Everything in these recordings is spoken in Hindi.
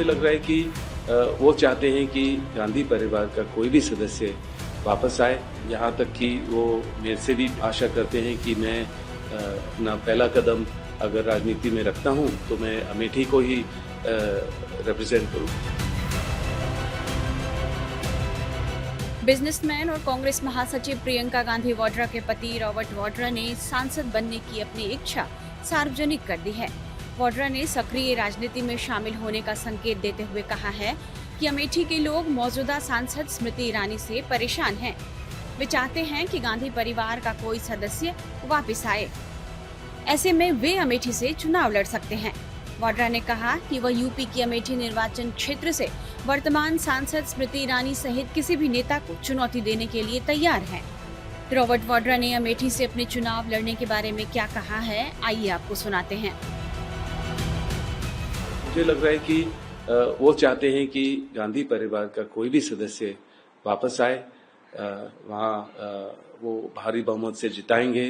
मुझे लग रहा है कि वो चाहते हैं कि गांधी परिवार का कोई भी सदस्य वापस आए। यहाँ तक कि वो मेरे से भी आशा करते हैं कि मैं अपना पहला कदम अगर राजनीति में रखता हूँ तो मैं अमेठी को ही रिप्रेजेंट करूँ। बिजनेसमैन और कांग्रेस महासचिव प्रियंका गांधी वाड्रा के पति रॉबर्ट वाड्रा ने सांसद बनने की अपनी इच्छा सार्वजनिक कर दी है। वाड्रा ने सक्रिय राजनीति में शामिल होने का संकेत देते हुए कहा है कि अमेठी के लोग मौजूदा सांसद स्मृति ईरानी से परेशान हैं। वे चाहते हैं कि गांधी परिवार का कोई सदस्य वापस आए। ऐसे में वे अमेठी से चुनाव लड़ सकते हैं। वाड्रा ने कहा कि वह यूपी की अमेठी निर्वाचन क्षेत्र से वर्तमान सांसद स्मृति ईरानी सहित किसी भी नेता को चुनौती देने के लिए तैयार हैं। रॉबर्ट वाड्रा ने अमेठी से अपने चुनाव लड़ने के बारे में क्या कहा है, आइए आपको सुनाते हैं। मुझे लग रहा है कि वो चाहते हैं कि गांधी परिवार का कोई भी सदस्य वापस आए। वहाँ वो भारी बहुमत से जिताएंगे।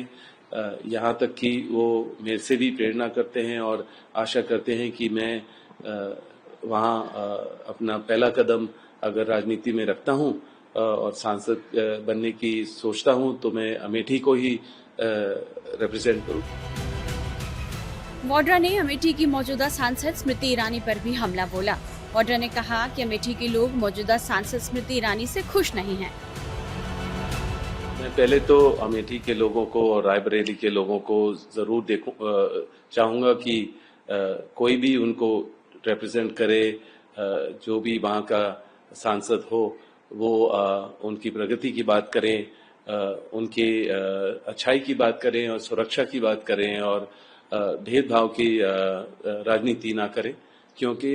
यहाँ तक कि वो मेरे से भी प्रेरणा करते हैं और आशा करते हैं कि मैं वहाँ अपना पहला कदम अगर राजनीति में रखता हूँ और सांसद बनने की सोचता हूँ तो मैं अमेठी को ही रिप्रेजेंट करूँ। वाड्रा ने अमेठी की मौजूदा सांसद स्मृति ईरानी पर भी हमला बोला। वाड्रा ने कहा कि अमेठी के लोग मौजूदा सांसद स्मृति ईरानी से खुश नहीं हैं। मैं पहले तो अमेठी के लोगों को और रायबरेली के लोगों को जरूर चाहूंगा कि कोई भी उनको रिप्रेजेंट करे, जो भी वहाँ का सांसद हो वो उनकी प्रगति की बात करें, उनके अच्छाई की बात करें और सुरक्षा की बात करें और भेदभाव की राजनीति ना करें, क्योंकि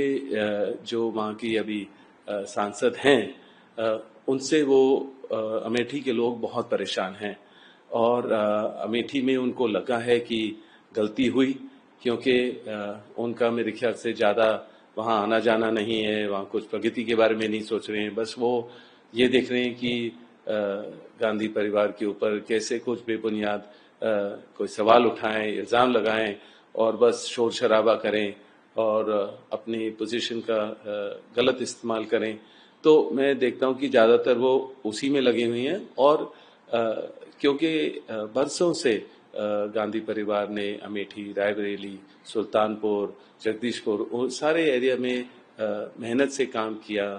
जो वहाँ की अभी सांसद हैं उनसे वो अमेठी के लोग बहुत परेशान हैं और अमेठी में उनको लगा है कि गलती हुई, क्योंकि उनका मेरे ख्याल से ज़्यादा वहाँ आना जाना नहीं है, वहाँ कुछ प्रगति के बारे में नहीं सोच रहे हैं। बस वो ये देख रहे हैं कि गांधी परिवार के ऊपर कैसे कुछ बेबुनियाद कोई सवाल उठाएं, इल्ज़ाम लगाएं और बस शोर शराबा करें और अपनी पोजीशन का गलत इस्तेमाल करें। तो मैं देखता हूं कि ज़्यादातर वो उसी में लगे हुए हैं और क्योंकि बरसों से गांधी परिवार ने अमेठी, रायबरेली, सुल्तानपुर, जगदीशपुर सारे एरिया में मेहनत से काम किया,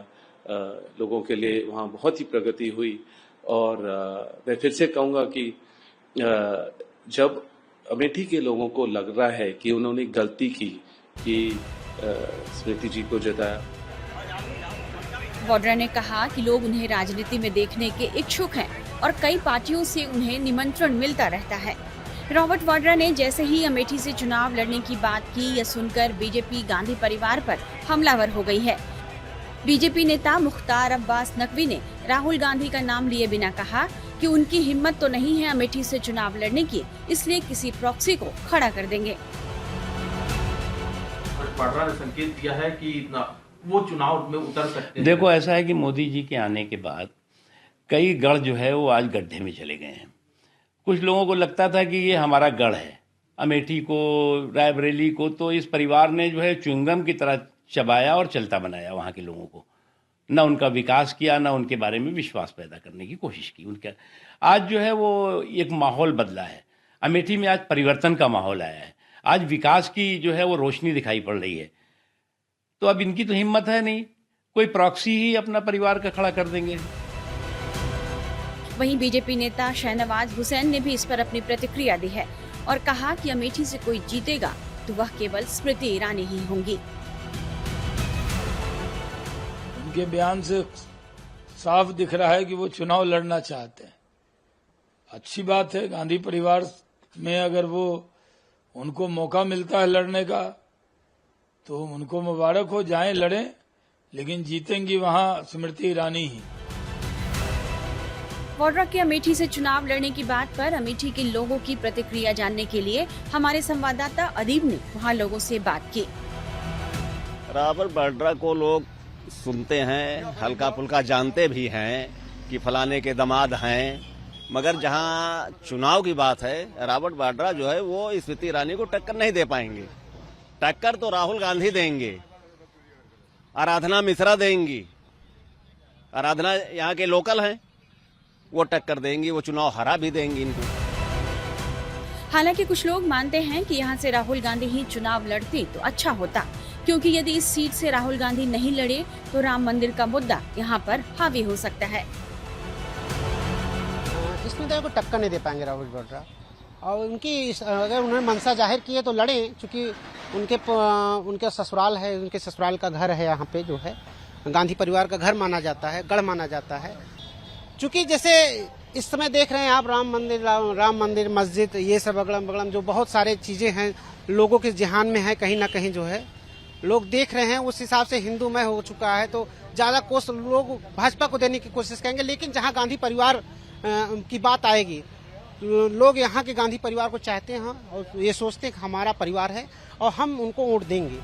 लोगों के लिए वहाँ बहुत ही प्रगति हुई। और मैं फिर से कहूँगा कि जब अमेठी के लोगों को लग रहा है कि उन्होंने गलती की कि स्मृति जी को जताया। वाड्रा ने कहा कि लोग उन्हें राजनीति में देखने के इच्छुक हैं और कई पार्टियों से उन्हें निमंत्रण मिलता रहता है। रॉबर्ट वाड्रा ने जैसे ही अमेठी से चुनाव लड़ने की बात की, यह सुनकर बीजेपी गांधी परिवार पर हमलावर हो गई है। बीजेपी नेता मुख्तार अब्बास नकवी ने राहुल गांधी का नाम लिए बिना कहा कि उनकी हिम्मत तो नहीं है अमेठी से चुनाव लड़ने की, इसलिए किसी प्रॉक्सी को खड़ा कर देंगे। वाड्रा ने संकेत दिया है कि वो चुनाव में उतर सकते हैं। देखो, ऐसा है कि मोदी जी के आने के बाद कई गढ़ जो है वो आज गड्ढे में चले गए हैं। कुछ लोगों को लगता था कि ये हमारा गढ़ है, अमेठी को, रायबरेली को तो इस परिवार ने जो है च्युइंगम की तरह चबाया और चलता बनाया। वहाँ के लोगों को न उनका विकास किया, न उनके बारे में विश्वास पैदा करने की कोशिश की। उनका आज जो है वो एक माहौल बदला है। अमेठी में आज परिवर्तन का माहौल आया है। आज विकास की जो है वो रोशनी दिखाई पड़ रही है। तो अब इनकी तो हिम्मत है नहीं, कोई प्रॉक्सी ही अपना परिवार का खड़ा कर देंगे। वहीं बीजेपी नेता शहनवाज हुसैन ने भी इस पर अपनी प्रतिक्रिया दी है और कहा कि अमेठी से कोई जीतेगा तो वह केवल स्मृति ईरानी ही होंगी। उनके बयान से साफ दिख रहा है कि वो चुनाव लड़ना चाहते हैं। अच्छी बात है, गांधी परिवार में अगर वो उनको मौका मिलता है लड़ने का तो उनको मुबारक हो, जाएं लड़ें, लेकिन जीतेंगी वहां स्मृति ईरानी ही। वाड्रा के अमेठी से चुनाव लड़ने की बात पर अमेठी के लोगों की प्रतिक्रिया जानने के लिए हमारे संवाददाता अदीब ने वहां लोगों से बात की। रॉबर्ट वाड्रा को लोग सुनते हैं, हल्का फुल्का जानते भी हैं कि फलाने के दामाद हैं, मगर जहां चुनाव की बात है रॉबर्ट वाड्रा जो है वो स्मृति ईरानी को टक्कर नहीं दे पाएंगे। टक्कर तो राहुल गांधी देंगे। आराधना मिश्रा देंगी। आराधना यहाँ के लोकल हैं, वो टक्कर देंगी, वो चुनाव हरा भी देंगी इनको। हालांकि कुछ लोग मानते हैं कि यहाँ से राहुल गांधी ही चुनाव लड़ते तो अच्छा होता, क्योंकि यदि इस सीट से राहुल गांधी नहीं लड़े तो राम मंदिर का मुद्दा यहाँ पर हावी हो सकता है। इसमें तो टक्कर नहीं दे पाएंगे राहुल वाड्रा, और उनकी अगर उन्होंने मंशा जाहिर की है तो लड़े, क्योंकि उनके ससुराल है, उनके ससुराल का घर है यहाँ पे, जो है गांधी परिवार का घर माना जाता है, गढ़ माना जाता है। चूंकि जैसे इस समय देख रहे हैं आप राम मंदिर मस्जिद ये सब अगड़म बगड़म जो बहुत सारे चीजें हैं लोगों के जहान में है, कहीं ना कहीं जो है लोग देख रहे हैं, उस हिसाब से हिंदूमय हो चुका है। तो ज्यादा कोस लोग भाजपा को देने की कोशिश करेंगे, लेकिन जहां गांधी परिवार की बात आएगी तो लोग यहाँ के गांधी परिवार को चाहते हैं और ये सोचते हैं कि हमारा परिवार है और हम उनको वोट देंगे।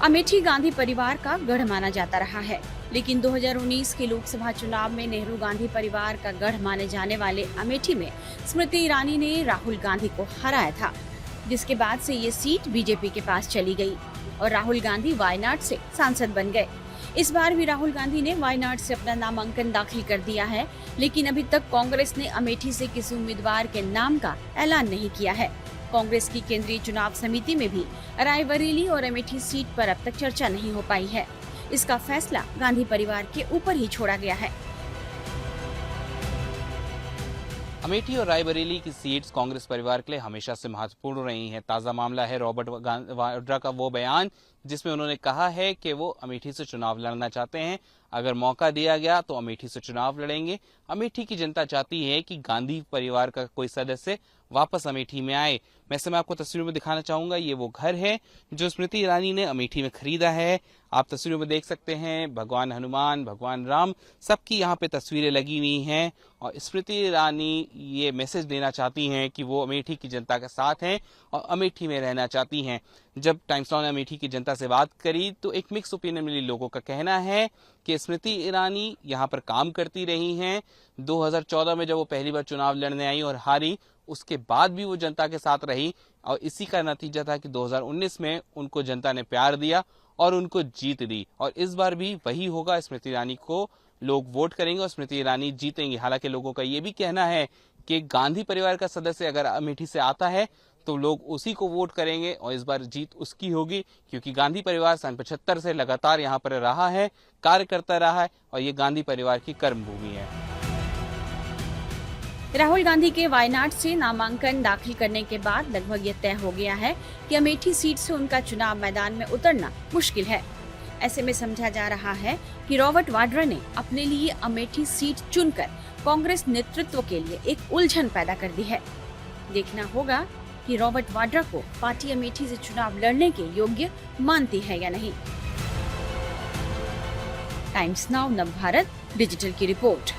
अमेठी गांधी परिवार का गढ़ माना जाता रहा है, लेकिन 2019 के लोकसभा चुनाव में नेहरू गांधी परिवार का गढ़ माने जाने वाले अमेठी में स्मृति ईरानी ने राहुल गांधी को हराया था, जिसके बाद से ये सीट बीजेपी के पास चली गई और राहुल गांधी वायनाड से सांसद बन गए। इस बार भी राहुल गांधी ने वायनाड से अपना नामांकन दाखिल कर दिया है, लेकिन अभी तक कांग्रेस ने अमेठी से किसी उम्मीदवार के नाम का ऐलान नहीं किया है। कांग्रेस की केंद्रीय चुनाव समिति में भी रायबरेली और अमेठी सीट पर अब तक चर्चा नहीं हो पाई है। इसका फैसला गांधी परिवार के ऊपर ही छोड़ा गया है। अमेठी और रायबरेली की सीट्स कांग्रेस परिवार के लिए हमेशा से महत्वपूर्ण रही हैं। ताज़ा मामला है रॉबर्ट वाड्रा का वो बयान जिसमें उन्होंने कहा है कि वो अमेठी से चुनाव लड़ना चाहते हैं। अगर मौका दिया गया तो अमेठी से चुनाव लड़ेंगे। अमेठी की जनता चाहती है कि गांधी परिवार का कोई सदस्य वापस अमेठी में आए। मैं आपको तस्वीरों में दिखाना चाहूंगा, ये वो घर है जो स्मृति ईरानी ने अमेठी में खरीदा है। आप तस्वीरों में देख सकते हैं भगवान हनुमान, भगवान राम, सबकी यहाँ पे तस्वीरें लगी हुई हैं और स्मृति ईरानी ये मैसेज देना चाहती हैं कि वो अमेठी की जनता के साथ हैं और अमेठी में रहना चाहती हैं। जब टाइम्स नाउ ने अमेठी की जनता से बात करी तो एक मिक्स ओपिनियन मिली। लोगों का कहना है कि स्मृति ईरानी यहाँ पर काम करती रही हैं। 2014 में जब वो पहली बार चुनाव लड़ने आई और हारी, उसके बाद भी वो जनता के साथ रही और इसी का नतीजा था कि 2019 में उनको जनता ने प्यार दिया और उनको जीत दी। और इस बार भी वही होगा, स्मृति ईरानी को लोग वोट करेंगे और स्मृति ईरानी जीतेंगी। हालांकि लोगों का ये भी कहना है कि गांधी परिवार का सदस्य अगर अमेठी से आता है तो लोग उसी को वोट करेंगे और इस बार जीत उसकी होगी, क्योंकि गांधी परिवार सन 75 से लगातार यहाँ पर रहा है, कार्य करता रहा है और ये गांधी परिवार की कर्मभूमि है। राहुल गांधी के वायनाड से नामांकन दाखिल करने के बाद लगभग ये तय हो गया है कि अमेठी सीट से उनका चुनाव मैदान में उतरना मुश्किल है। ऐसे में समझा जा रहा है कि रॉबर्ट वाड्रा ने अपने लिए अमेठी सीट चुनकर कांग्रेस नेतृत्व के लिए एक उलझन पैदा कर दी है। देखना होगा कि रॉबर्ट वाड्रा को पार्टी अमेठी से चुनाव लड़ने के योग्य मानती है या नहीं। टाइम्स नाउ नवभारत डिजिटल की रिपोर्ट।